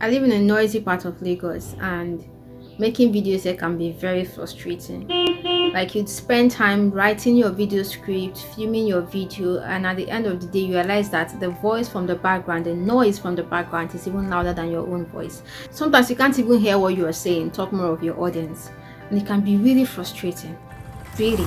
I live in a noisy part of Lagos, and making videos here can be very frustrating. Like, you'd spend time writing your video script, filming your video, and at the end of the day you realize that the voice from the background, the noise from the background, is even louder than your own voice. Sometimes you can't even hear what you are saying. Talk more of your audience, and it can be really frustrating. Really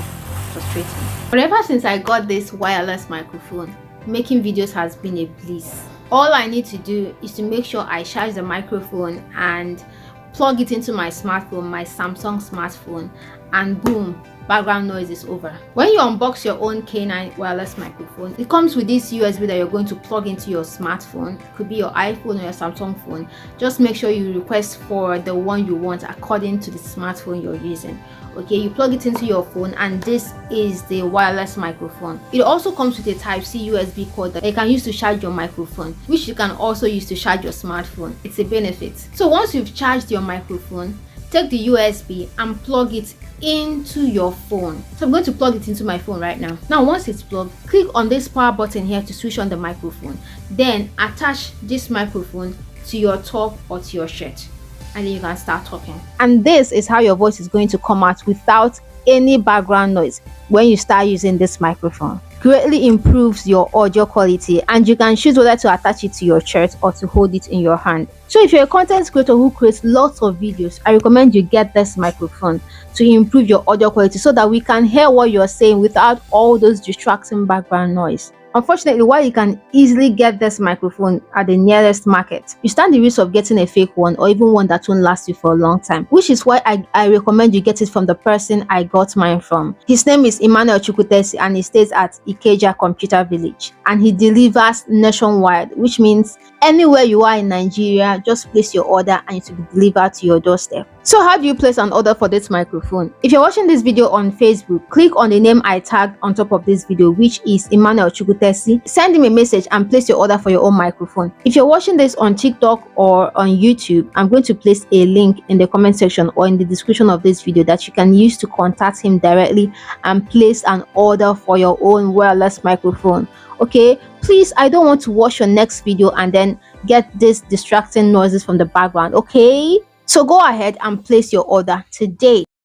frustrating. But ever since I got this wireless microphone, making videos has been a bliss. All I need to do is to make sure I charge the microphone and plug it into my smartphone, my Samsung smartphone, and boom, background noise is over. When you unbox your own K9 wireless microphone, it comes with this USB that you're going to plug into your smartphone. It could be your iPhone or your Samsung phone. Just make sure you request for the one you want according to the smartphone you're using. Okay, you plug it into your phone, and this is the wireless microphone. It also comes with a Type-C USB cord that you can use to charge your microphone, which you can also use to charge your smartphone. It's a benefit. So once you've charged your microphone, take the USB and plug it into your phone. So I'm going to plug it into my phone right now. Now once it's plugged, click on this power button here to switch on the microphone. Then attach this microphone to your top or to your shirt, and then you can start talking. And this is how your voice is going to come out without any background noise when you start using this microphone. Greatly improves your audio quality, and you can choose whether to attach it to your shirt or to hold it in your hand. So if you're a content creator who creates lots of videos, I recommend you get this microphone to improve your audio quality so that we can hear what you're saying without all those distracting background noise. Unfortunately, while you can easily get this microphone at the nearest market, you stand the risk of getting a fake one, or even one that won't last you for a long time, which is why I recommend you get it from the person I got mine from. His name is Emmanuel Chukwutesi, and he stays at Ikeja Computer Village, and he delivers nationwide, which means anywhere you are in Nigeria, just place your order and it will be delivered to your doorstep. So how do you place an order for this microphone? If you're watching this video on Facebook, click on the name I tagged on top of this video, which is Emmanuel Chukwutesi. Send him a message and place your order for your own microphone. If you're watching this on TikTok or on YouTube, I'm going to place a link in the comment section or in the description of this video that you can use to contact him directly and place an order for your own wireless microphone. Okay, please, I don't want to watch your next video and then get these distracting noises from the background. Okay, so go ahead and place your order today.